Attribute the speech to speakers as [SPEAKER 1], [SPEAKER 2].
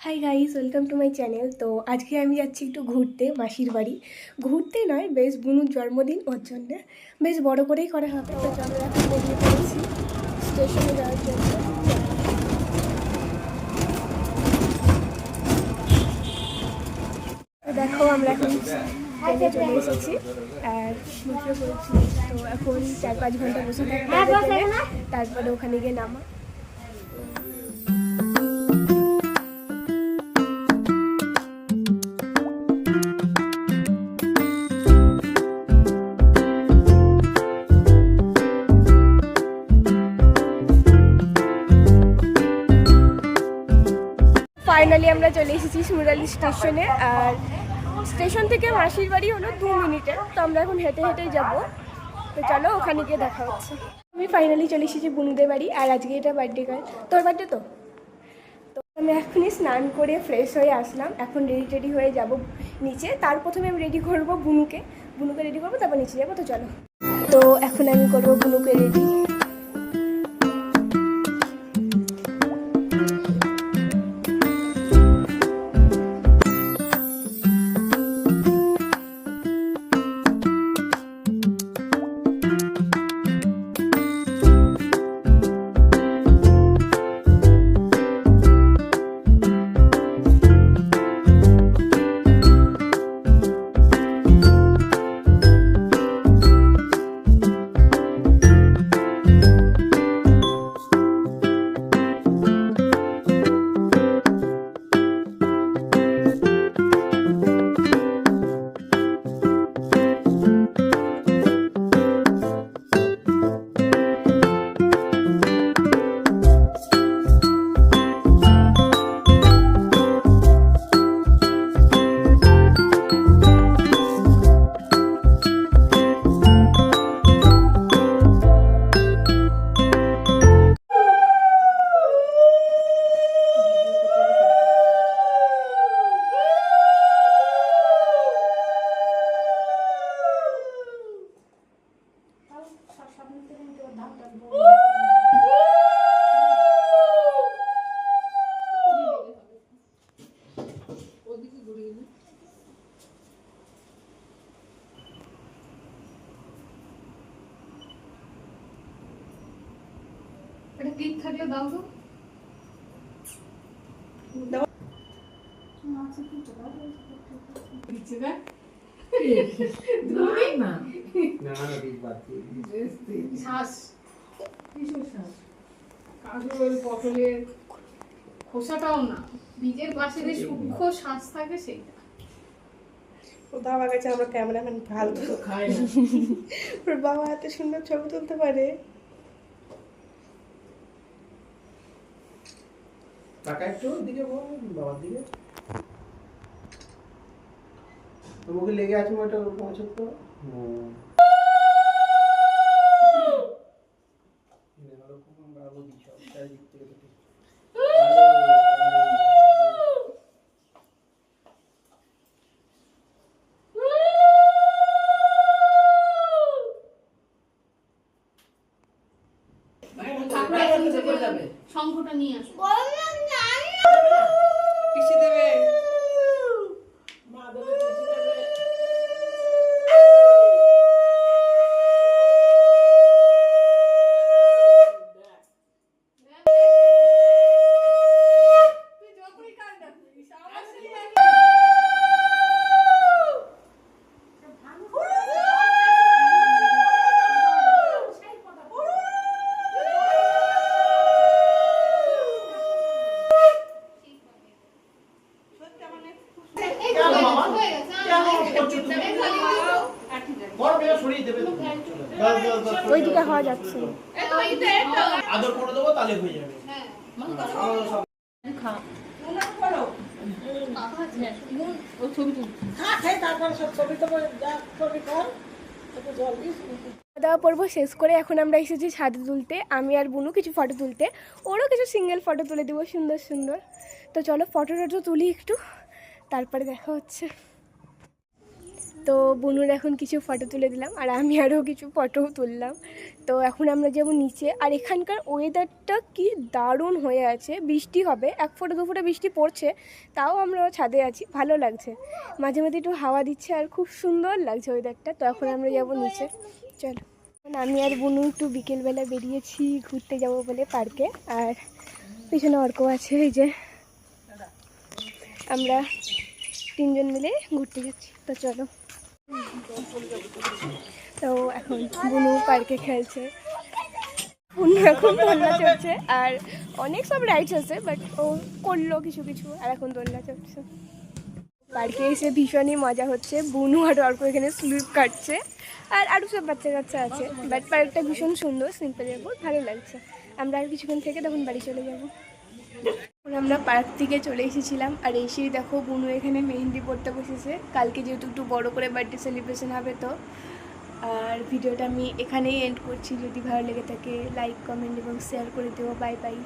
[SPEAKER 1] Hi guys, welcome to my channel. তো আজকে আমি যাচ্ছি একটু ঘুরতে মাসির বাড়ি। ঘুরতে নয়, বেশ বুনুর জন্মদিন, ওর জন্যে বেশ বড় করেই করা হবে। তো আমরা এখন বেরিয়ে পড়েছি স্টেশনে যাওয়ার জন্য। তো দেখো, আমরা এখন ট্রেনে চলে এসেছি আর মুখে পড়েছি। তো এখন 4-5 ঘন্টা বসে থাকতে হবে, তারপরে ওখানে গিয়ে নামা। ফাইনালি আমরা চলে এসেছি শিমুরালি স্টেশনে। আর স্টেশন থেকে মাসির বাড়ি হলো 2 মিনিটের। তো আমরা এখন হেঁটে হেঁটেই যাবো। তো চলো, ওখানে গিয়ে দেখা হচ্ছে। আমি ফাইনালি চলে এসেছি বুনুদের বাড়ি। আর আজকে এটা বার্থডে গার্ল, তোর বার্থডে তো। আমি এখনই স্নান করে ফ্রেশ হয়ে আসলাম। এখন রেডি হয়ে যাব নিচে। তার প্রথমে আমি রেডি করবো বুনুকে রেডি করবো, তারপর নিচে যাবো। তো চলো, তো এখন আমি করবো বুনুকে রেডি।
[SPEAKER 2] এটা ক্লিপ থাকলে দাও তো। পটলের খোসাটাও না, বীজের পাশে যে সূক্ষ্ম শ্বাস থাকে সেইটা।
[SPEAKER 1] ওটা আমার কাছে আমরা ক্যামেরাম্যান ফালতু খায় না। ওর বাবা এত সুন্দর ছবি তুলতে পারে।
[SPEAKER 3] টাকা একটু দিকে বাবার দিকে তোমাকে লেগে আছে ওটা পৌঁছত তো।
[SPEAKER 2] শঙ্খটা নিয়ে আসো।
[SPEAKER 1] পিসি দেবে,
[SPEAKER 3] মা দেবে, পিসি দেবে।
[SPEAKER 1] ওইদিকে হওয়া যাচ্ছে।
[SPEAKER 3] আদর করে দেবো তাহলে হয়ে যাবে। খাওয়া
[SPEAKER 1] পর্ব শেষ করে এখন আমরা এসেছি ছাদে তুলতে। আমি আর বুনু কিছু ফটো তুলতে, ওরও কিছু সিঙ্গেল ফটো তুলে দেবো সুন্দর সুন্দর। তো চলো ফটো টটো তুলি একটু, তারপরে দেখা হচ্ছে। তো বুনুর এখন কিছু ফটো তুলে দিলাম আর আমি আরও কিছু ফটোও তুললাম। তো এখন আমরা যাবো নিচে। আর এখানকার ওয়েদারটা কি দারুণ হয়ে আছে, বৃষ্টি হবে, 1 ফোঁটা 2 ফোঁটা বৃষ্টি পড়ছে, তাও আমরা ছাদে আছি, ভালো লাগছে, মাঝে মাঝে একটু হাওয়া দিচ্ছে আর খুব সুন্দর লাগছে ওয়েদারটা। তো এখন আমরা যাবো নিচে, চলো। আমি আর বুনু একটু বিকেলবেলা বেরিয়েছি ঘুরতে যাব বলে পার্কে, আর পিছনে অর্ক আছে, এই যে আমরা 3 জন মিলে ঘুরতে যাচ্ছি। তো চলো। তো এখন বুনু পার্কে খেলছে, বুনু এখন দোলনা চলছে আর অনেক সব রাইডস আছে, বাট ও করলো কিছু কিছু আর এখন দোলনা চলছে। পার্কে এসে ভীষণই মজা হচ্ছে, বুনু আর অর্ক এখানে স্লিপ কাটছে আর আরও সব বাচ্চা কাচ্চা আছে। বাট পার্কটা ভীষণ সুন্দর, সিম্পল এয়ারপোর্ট, ভালো লাগছে। আমরা আর কিছুক্ষণ থেকে তখন বাড়ি চলে যাবো। আমরা পার্ক থেকে চলে এসেছিলাম আর এসেই দেখো বুনু এখানে মেহেন্দি পড়তে বসেছে, কালকে যেহেতু একটু বড় করে বার্থডে সেলিব্রেশন হবে। তো আর ভিডিওটা আমি এখানেই এন্ড করছি। যদি ভালো লেগে থাকে লাইক, কমেন্ট এবং শেয়ার করে দিও। Bye bye.